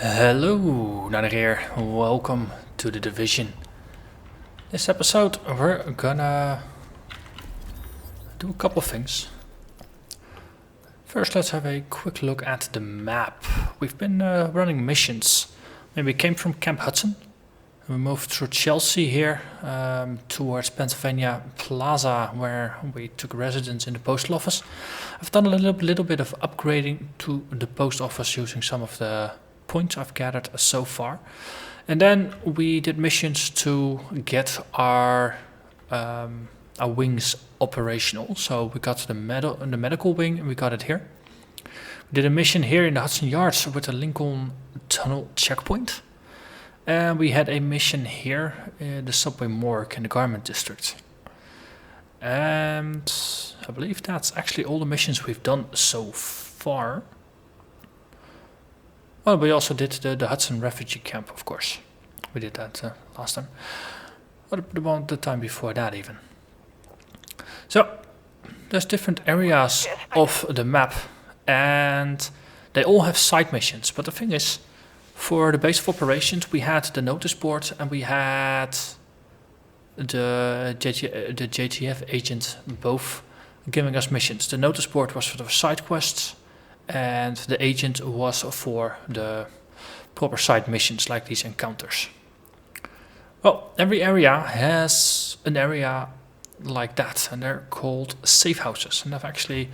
Hello, Narnach here. Welcome to the Division. This episode we're gonna do a couple of things. First, let's have a quick look at the map. We've been running missions. We came from Camp Hudson. We moved through Chelsea here towards Pennsylvania Plaza, where we took residence in the postal office. I've done a little bit of upgrading to the post office using some of the points I've gathered so far. And then we did missions to get our wings operational. So we got the medical wing and we got it here. We did a mission here in the Hudson Yards with the Lincoln Tunnel checkpoint. And we had a mission here in the subway morgue in the garment district. And I believe that's actually all the missions we've done so far. Well, we also did the Hudson refugee camp, of course. We did that last time. But the time before that even. So, there's different areas of the map. And they all have side missions. But the thing is, for the base of operations, we had the notice board and we had the JTF agent both giving us missions. The notice board was for the side quests, and the agent was for the proper side missions like these encounters. Well, every area has an area like that, and they're called safe houses. And I've actually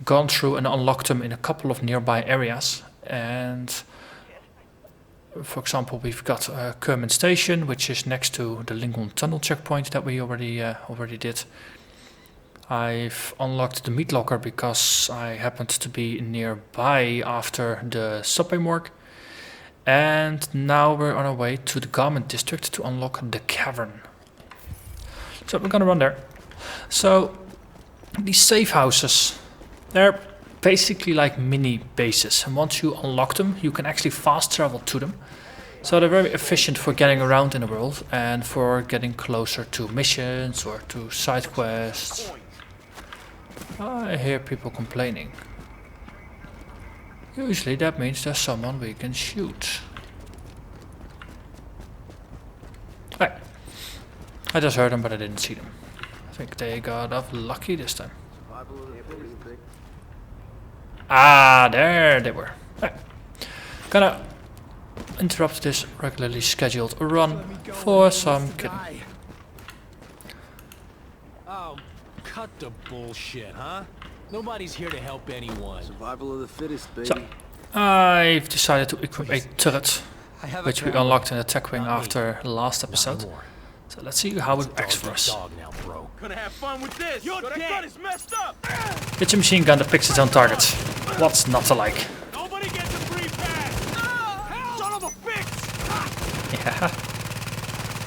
gone through and unlocked them in a couple of nearby areas. And for example, we've got Kerman Station, which is next to the Lincoln Tunnel checkpoint that we already did. I've unlocked the meat locker because I happened to be nearby after the subway morgue. And now we're on our way to the garment district to unlock the cavern. So we're gonna run there. So these safe houses, they're basically like mini bases, and once you unlock them you can actually fast travel to them. So they're very efficient for getting around in the world and for getting closer to missions or to side quests. I hear people complaining. Usually that means there's someone we can shoot. Hey, I just heard them but I didn't see them. I think they got off lucky this time. Ah, there they were. Right. Gonna interrupt this regularly scheduled run for some kidding. Oh, cut the bullshit, huh? Nobody's here to help anyone. Survival of the fittest, baby. So, I've decided to equip a turret, which we unlocked in the tech wing after the last episode. So let's see how it acts for us. Gonna have fun with this. Your gun is messed up. It's a machine gun that picks its own targets. What's not to like? Nobody gets a free pass. Son of a bitch. Yeah.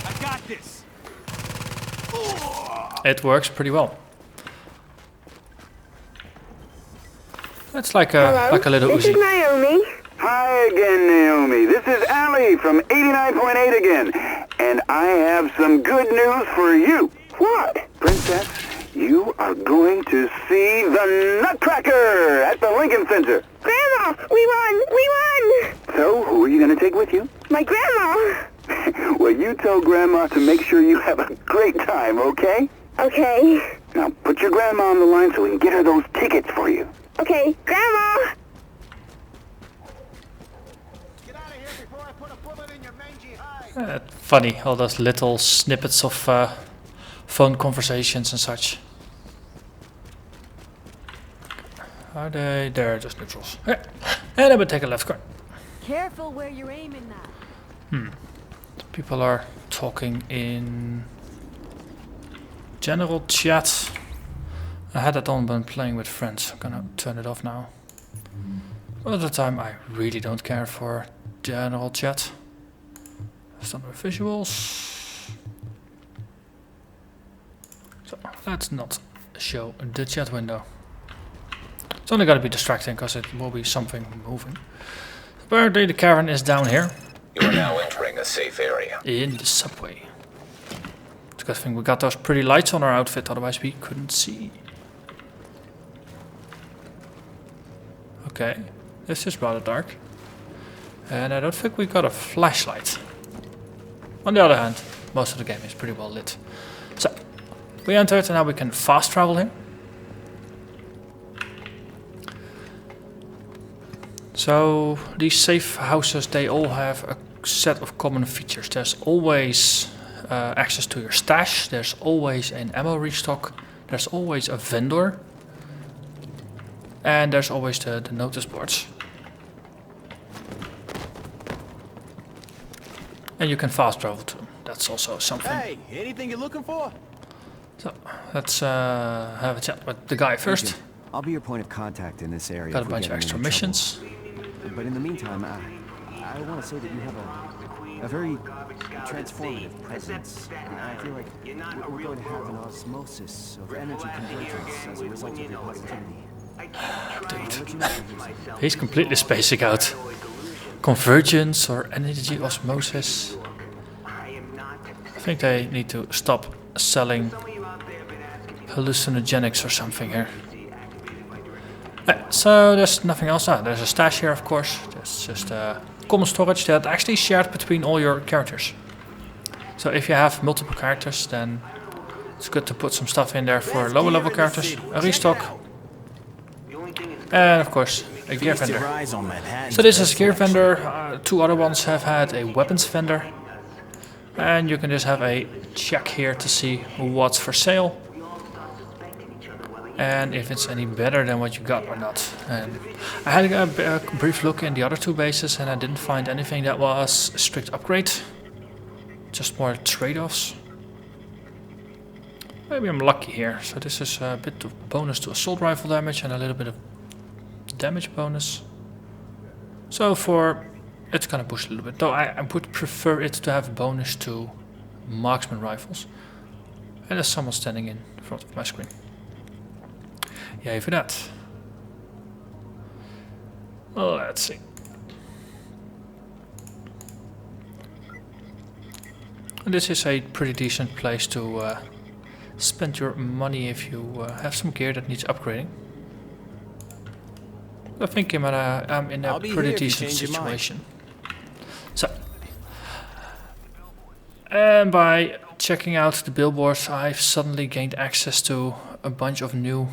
I got this. It works pretty well. It's like a little Uzi. This is Naomi. Hi again, Naomi. This is Allie from 89.8 again. And I have some good news for you. What? Princess, you are going to see the Nutcracker at the Lincoln Center. Grandma, we won! We won! So, who are you going to take with you? My grandma! Well, you tell Grandma to make sure you have a great time, okay? Okay. Now, put your grandma on the line so we can get her those tickets for you. Okay, Grandma! Get out of here before I put a bullet in your mangy hide. Funny, all those little snippets of phone conversations and such. Are they? They're just neutrals. Okay. And then we take a left turn. Careful where you're aiming that. People are talking in general chat. I had it on when playing with friends. I'm gonna turn it off now. All the time I really don't care for general chat. Some visuals. So let's not show the chat window. It's only gonna be distracting because it will be something moving. Apparently the cavern is down here. You are now entering a safe area. In the subway. It's a good thing we got those pretty lights on our outfit, otherwise we couldn't see. Okay, this is rather dark. And I don't think we got a flashlight. On the other hand, most of the game is pretty well lit. So, we entered and now we can fast travel here. So, these safe houses, they all have a set of common features. There's always access to your stash, there's always an ammo restock, there's always a vendor, and there's always the notice boards. And you can fast travel to them. That's also something. Hey, anything you're looking for? So, let's have a chat with the guy first. Agent, I'll be your point of contact in this area. Got a if we bunch get of in extra any trouble. missions. But in the meantime, I want to say that you have a very transformative presence. I feel like we're going to have an osmosis of energy convergence as a result of your positivity. Dude, he's completely spacing out. Convergence or energy osmosis. I think they need to stop selling hallucinogenics or something here. So there's nothing else. There's a stash here, of course. There's just common storage that actually shared between all your characters. So if you have multiple characters, then it's good to put some stuff in there for lower level characters. A restock. And of course, a gear vendor. So this is a gear vendor. Two other ones have had a weapons vendor. And you can just have a check here to see what's for sale. And if it's any better than what you got or not. And I had a brief look in the other two bases and I didn't find anything that was a strict upgrade. Just more trade-offs. Maybe I'm lucky here. So this is a bit of bonus to assault rifle damage and a little bit of damage bonus. So for... it's gonna push a little bit. Though I would prefer it to have a bonus to marksman rifles. And there's someone standing in front of my screen. Yay for that. Let's see. And this is a pretty decent place to spend your money if you have some gear that needs upgrading. I think I'm in a pretty decent situation. So, and by checking out the billboards, I've suddenly gained access to a bunch of new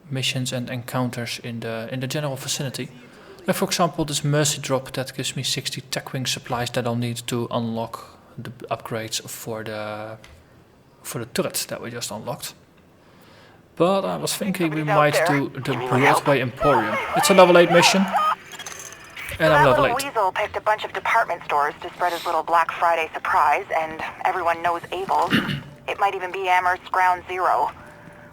missions and encounters in the general vicinity. Like for example, this mercy drop that gives me 60 tech wing supplies that I'll need to unlock the upgrades for the turret that we just unlocked. But I was thinking we might do the Broadway Emporium. It's a level 8 mission. And I'm level 8. Weasel picked a bunch of department stores to spread his little Black Friday surprise, and everyone knows Abel's. It might even be Amherst's Ground Zero.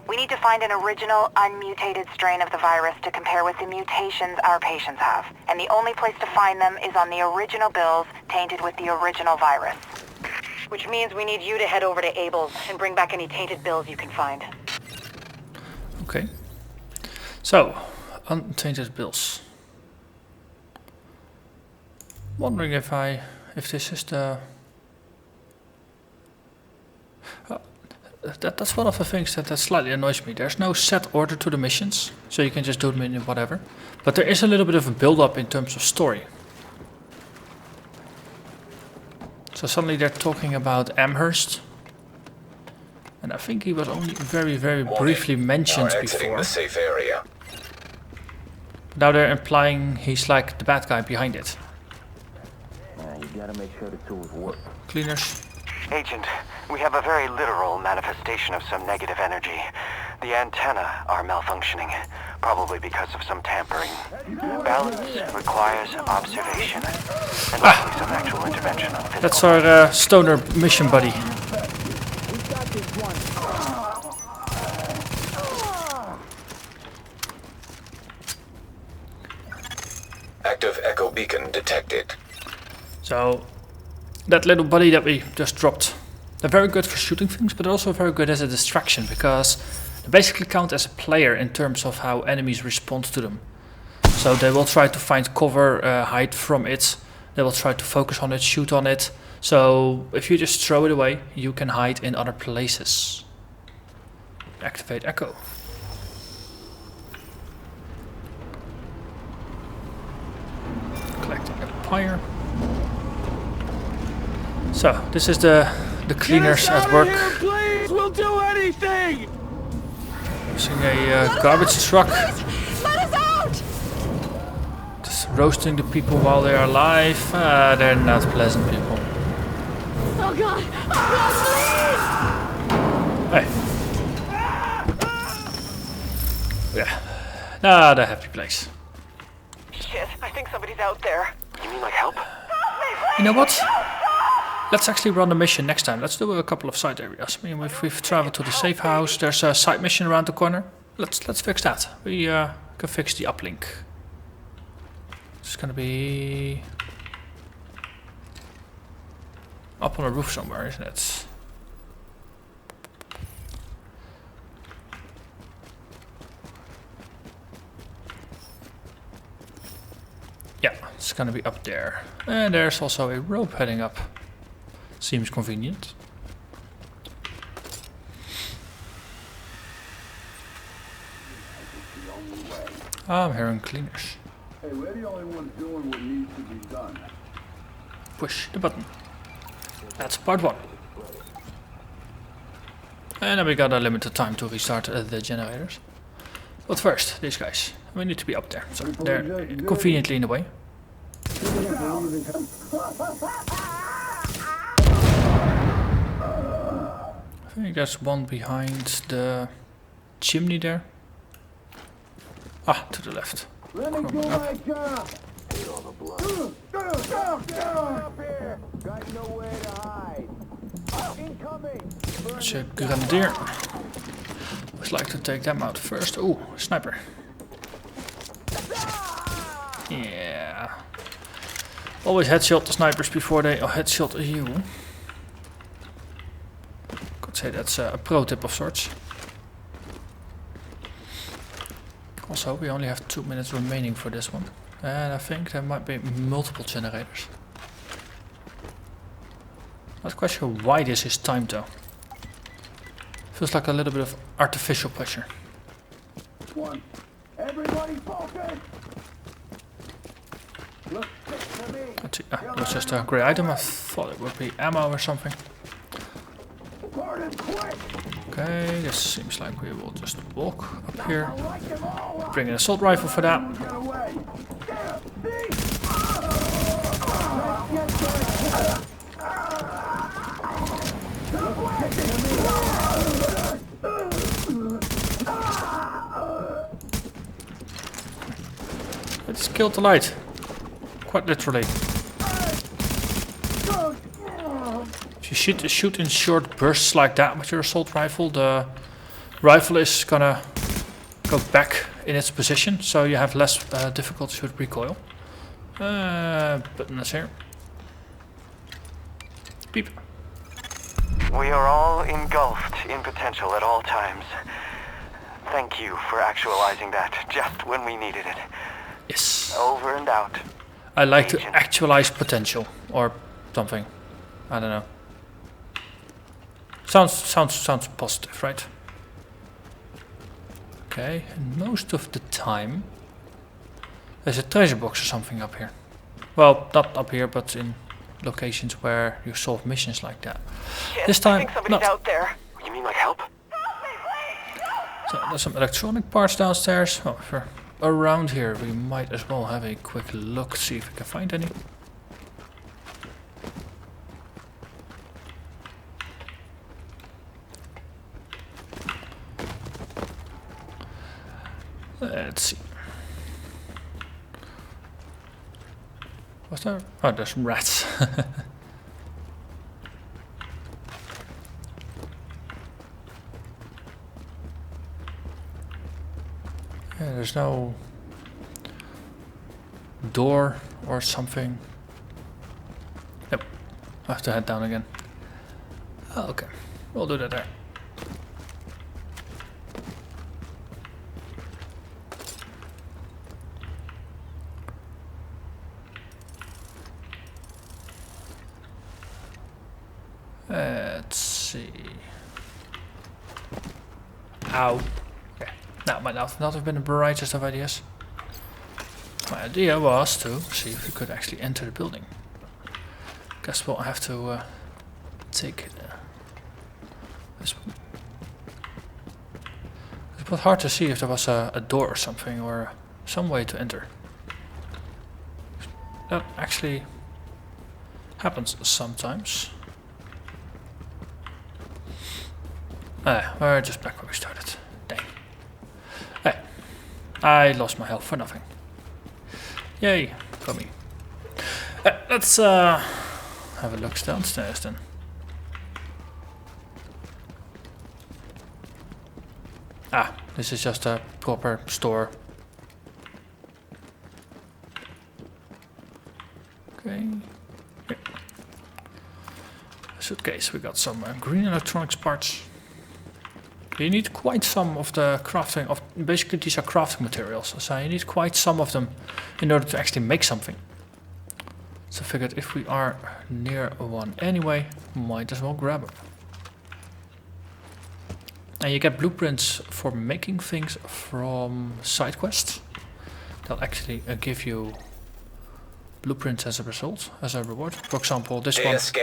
We need to find an original, unmutated strain of the virus to compare with the mutations our patients have. And the only place to find them is on the original bills tainted with the original virus. Which means we need you to head over to Abel's and bring back any tainted bills you can find. Okay. So, untainted bills. Wondering if this is the... That's one of the things that slightly annoys me. There's no set order to the missions, so you can just do them in whatever. But there is a little bit of a build-up in terms of story. So suddenly they're talking about Amherst. And I think he was only very, very briefly mentioned before. The safe area. Now they're implying he's like the bad guy behind it. You gotta make sure the tools work. Cleaners. Agent, we have a very literal manifestation of some negative energy. The antennae are malfunctioning, probably because of some tampering. Balance requires observation, and likely some actual intervention on physical. That's our stoner mission buddy. Active echo beacon detected. So, that little buddy that we just dropped, they're very good for shooting things, but also very good as a distraction, because they basically count as a player in terms of how enemies respond to them. So they will try to find cover, hide from it, they will try to focus on it, shoot on it. So if you just throw it away, you can hide in other places. Activate echo. Collecting a higher. So this is the cleaners at work. Please, we'll do anything. Using a garbage truck. Please, let us out! Just roasting the people while they are alive. They're not pleasant people. Oh god! Oh god, please! Hey. Yeah. Not a happy place. Shit, I think somebody's out there. You mean like help? You know what? Let's actually run the mission next time. Let's do a couple of side areas. I mean, if we've traveled to the safe house, there's a side mission around the corner. Let's fix that. We can fix the uplink. It's gonna be up on a roof somewhere, isn't it? Yeah, it's gonna be up there. And there's also a rope heading up. Seems convenient. I'm hearing cleaners. Hey, we're the only ones doing what needs to be done. Push the button. That's part 1. And then we got a limited time to restart the generators. But first, these guys. We need to be up there. So they're conveniently in the way. I think there's one behind the chimney there. Ah, to the left. Let me do my job. Up here. Got nowhere to hide. Incoming. There's a grenadier. Would like to take them out first. Ooh, sniper. Yeah. Always headshot the snipers before they headshot you. Could say that's a pro tip of sorts. Also, we only have 2 minutes remaining for this one. And I think there might be multiple generators. Not quite sure why this is timed though. Feels like a little bit of artificial pressure. One. Everybody focus. Look to me. Let's see. It was just a grey item. I thought it would be ammo or something. Okay, this seems like we will just walk up here. Bring an assault rifle for that. Let's kill the light. Quite literally. If you shoot in short bursts like that with your assault rifle, the rifle is gonna go back in its position, so you have less difficulty with recoil. Button is here. Beep. We are all engulfed in potential at all times. Thank you for actualizing that just when we needed it. Yes. Over and out. I like to actualize potential or something. I don't know. Sounds positive, right? Okay, and most of the time there's a treasure box or something up here. Well, not up here, but in locations where you solve missions like that. Shit, This time, I think somebody's not. out there. You mean like help? So there's some electronic parts downstairs. Oh, if we're around here, we might as well have a quick look, see if we can find any. Let's see. What's there? Oh, there's some rats. Yeah, there's no door or something. Yep, I have to head down again. Oh, okay, we'll do that there. Let's see. Ow. Okay. That might not have been the brightest of ideas. Might idea was to see if we could actually enter the building. Guess we'll have to take this one. It was hard to see if there was a door or something, or some way to enter. That actually happens sometimes. We're just back where we started. Dang. Hey, I lost my health for nothing. Yay, for me. Let's have a look downstairs then. Ah, this is just a proper store. Okay. Yeah. Suitcase, we got some green electronics parts. You need quite some of the crafting of, basically these are crafting materials, so you need quite some of them in order to actually make something. So I figured if we are near one anyway, might as well grab them. And you get blueprints for making things from side quests. They'll actually give you blueprints as a result, as a reward. For example, this one, see,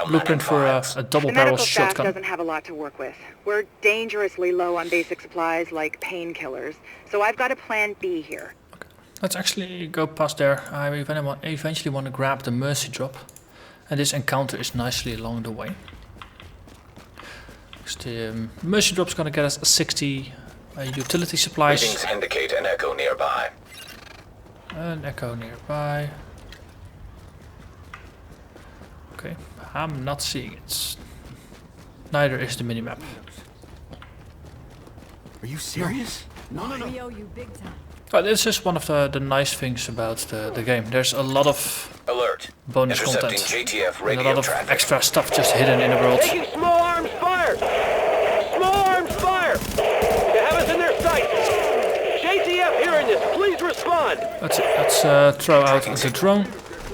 blueprint for a double barrel shotgun. The medical staff doesn't have a lot to work with. We're dangerously low on basic supplies like painkillers, so I've got a plan B here. Okay. Let's actually go past there. I eventually want to grab the mercy drop, and this encounter is nicely along the way. The mercy drop's gonna get us 60 utility supplies. Readings indicate an echo nearby. An echo nearby. Okay, I'm not seeing it. Neither is the minimap. Are you serious? No. We owe you big time. Oh, this is one of the nice things about the game. There's a lot of Alert. bonus content JTF and a lot of extra stuff just hidden in the world. Taking small arms fire! Small arms fire! They have us in their sights! JTF hearing this, please respond! Let's throw out the drone,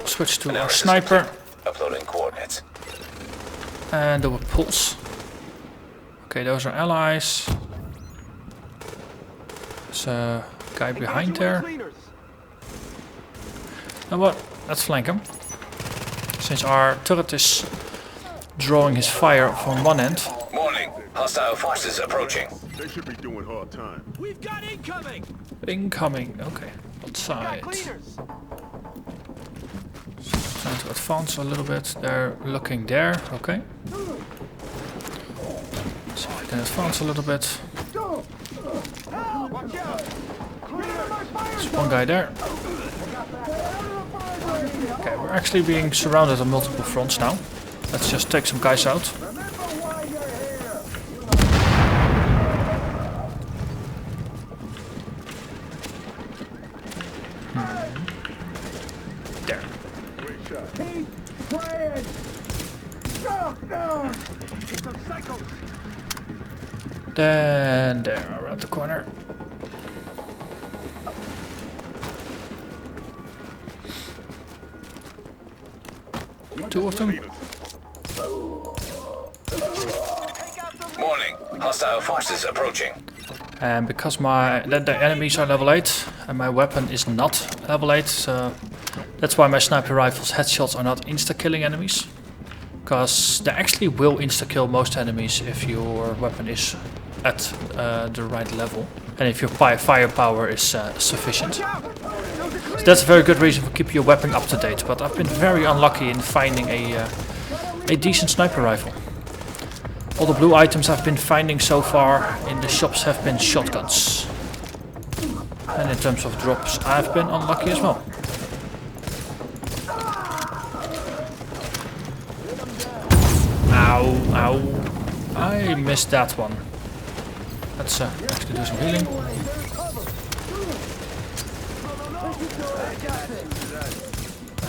switch to our sniper, uploading coordinates, and do a pulse. Okay, those are allies. There's a guy behind there. Now what? Let's flank him. Since our turret is drawing his fire from one end. Warning, hostile forces approaching. They should be doing hard time. We've got incoming! Incoming, okay. Outside. Trying to advance a little bit. They're looking there, okay. See if we can advance a little bit. There's one guy there. Okay, we're actually being surrounded on multiple fronts now. Let's just take some guys out. There. Then there, around the corner. Two of them. Warning, hostile forces approaching. And because the enemies are level 8 and my weapon is not level 8, so that's why my sniper rifle's headshots are not insta-killing enemies. Because they actually will insta-kill most enemies if your weapon is at the right level. And if your firepower is sufficient. So that's a very good reason for keeping your weapon up to date. But I've been very unlucky in finding a decent sniper rifle. All the blue items I've been finding so far in the shops have been shotguns. And in terms of drops, I've been unlucky as well. Ow, ow. I missed that one. Let's actually do some healing.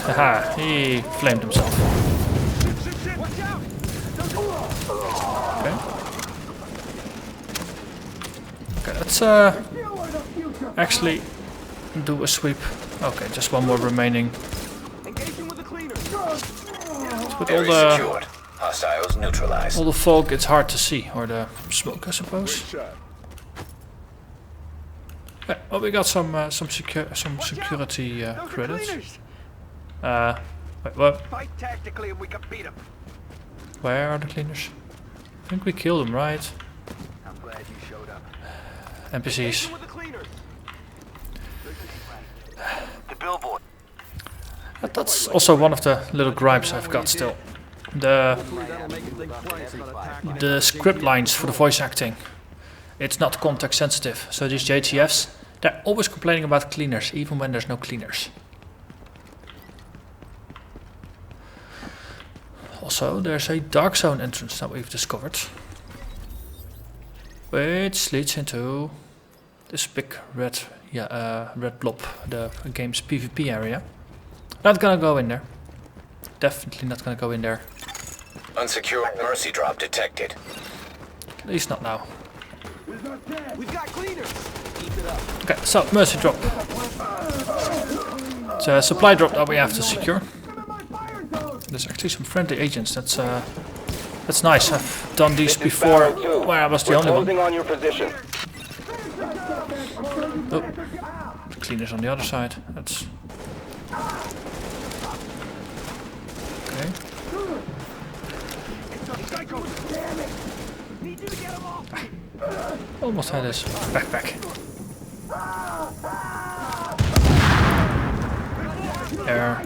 Haha, he flamed himself. Okay. Okay, let's actually do a sweep. Okay, just one more remaining. With all the hostiles neutralized. All the fog, it's hard to see, or the smoke, I suppose. Yeah, well, we got some security credits. Wait, what? Fight tactically and we can beat them. Where are the cleaners? I think we killed them, right? I'm glad you showed up. NPCs. The billboard. That's also one of the little gripes I've got still. The script lines for the voice acting. It's not context sensitive. So these JTFs, they're always complaining about cleaners, even when there's no cleaners. Also, there's a dark zone entrance that we've discovered, which leads into this big red blob, the game's PvP area. Not gonna go in there. Definitely not gonna go in there. Unsecured mercy drop detected. At least not now. We've got cleaners. Keep it up. Okay, so mercy drop. It's a supply drop that we have to secure. There's actually some friendly agents. That's nice. I've done these before where I was the only one. On your position. Oh, cleaners on the other side. That's okay. Almost had his backpack. There.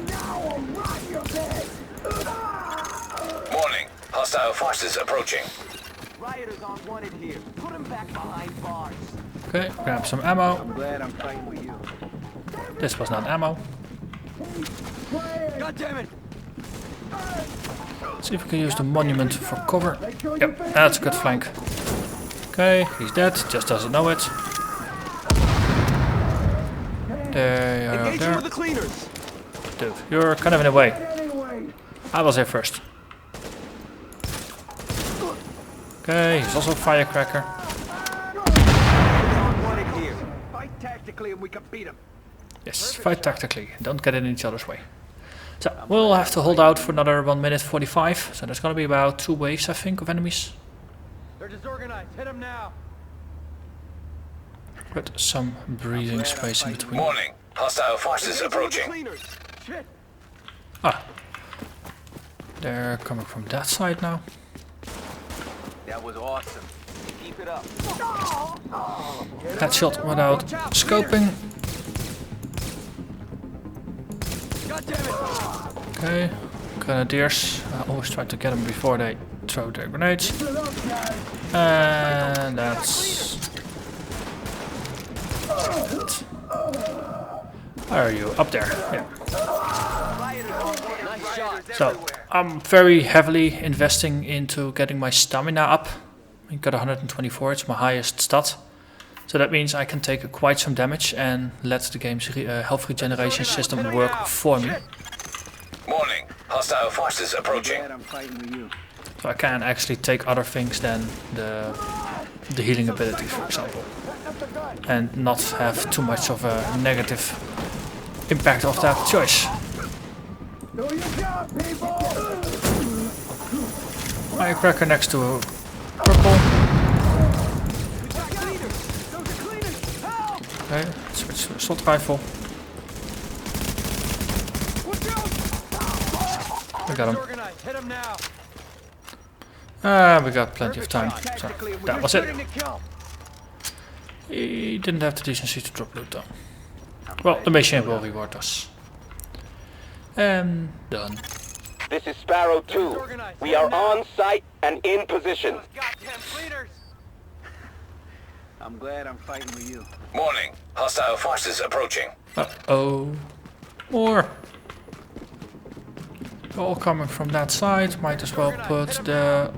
Warning. Hostile forces approaching. Rioters aren't wanted here. Put them back behind bars. Okay, grab some ammo. I'm glad I'm fighting with you. This was not ammo. God damn it! See if we can use the monument for cover. Yep, that's a good flank. Okay, he's dead, just doesn't know it. There you are, there. The cleaners. Dude, you're kind of in the way. I was here first. Okay, he's also a firecracker. Wanted here. Fight tactically and we can beat them. Yes, fight tactically. Don't get in each other's way. So, we'll have to hold out for another 1 minute 45. So there's gonna be about 2 waves, I think, of enemies. They're disorganized. Hit them now. With some breathing space in between. Warning. Hostile forces approaching. Cleaners. Shit. Ah. They're coming from that side now. That was awesome. Keep it up. Headshot without scoping. God damn it. Okay. Grenadiers. I always try to get them before they throw their grenades. And that's it. Where are you? Up there. Yeah. So, I'm very heavily investing into getting my stamina up. I got 124, it's my highest stat. So that means I can take quite some damage and let the game's health regeneration system work for me. Warning. Hostile forces approaching. I'm fighting with you. So I can actually take other things than the healing abilities, for example. And not have too much of a negative impact of that choice. Firecracker next to a purple. Okay, switch to assault rifle. We got him. We got plenty of time, so that was it. He didn't have the decency to drop loot though. Well, the mission will reward us. And done. This is Sparrow 2. We are on site and in position. Goddamn cleaners. I'm glad I'm fighting with you. Warning. Hostile forces approaching. Uh-oh. More. All coming from that side. Might as well put the...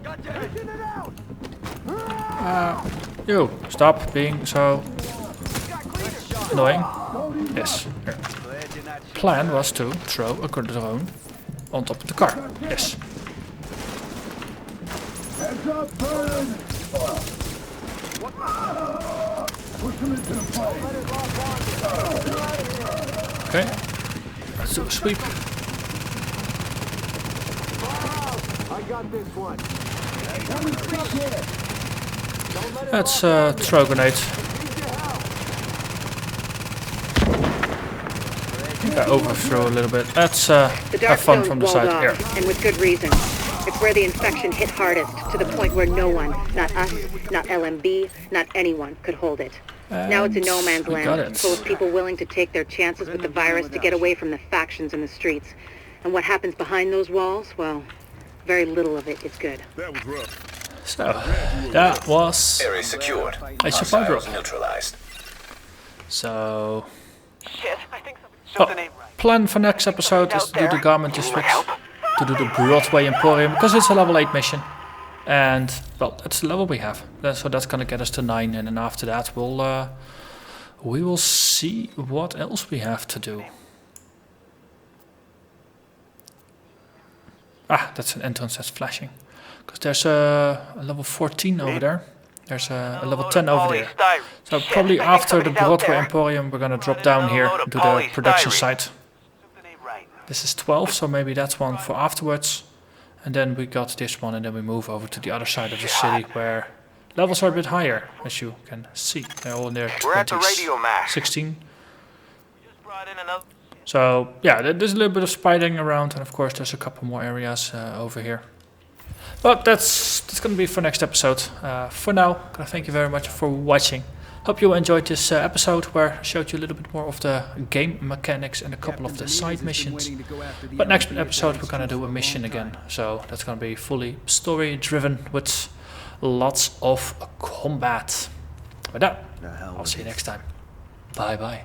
you, stop being so annoying. Yes. Here. Plan was to throw a drone on top of the car. Yes. Okay. Let's do a sweep. I got this one. Let's throw a grenade. think I overthrew a little bit. Let's The have dark fun zone's from the walled side off, here. and with good reason. It's where the infection hit hardest, to the point where no one, not us, not LMB, not anyone, could hold it. Now it's a no man's we got land, it. full of people willing to take their chances with the virus to get away from the factions in the streets. And what happens behind those walls, well, very little of it is good. That was rough. So, that was Area secured. a supply drop. Hostiles neutralized. So, Shit, I think something ain't right. plan for next episode is to do the garment districts, to do the Broadway Emporium, because it's a level 8 mission. And, well, that's the level we have. So that's gonna get us to 9, and then after that we will see what else we have to do. Ah, that's an entrance that's flashing. Because there's a level 14 over there. There's a level 10 over there. So probably after the Broadway Emporium we're gonna drop down here to the production site. This is 12, so maybe that's one for afterwards. And then we got this one, and then we move over to the other side of the city where levels are a bit higher, as you can see. They're all in their 20s, 16. So yeah, there's a little bit of spidering around, and of course there's a couple more areas over here. But that's going to be for next episode. For now, thank you very much for watching. Hope you enjoyed this episode where I showed you a little bit more of the game mechanics and a couple of the side missions. But next episode we're going to do a mission again. So that's going to be fully story driven with lots of combat. With that, I'll see you next time. Bye bye.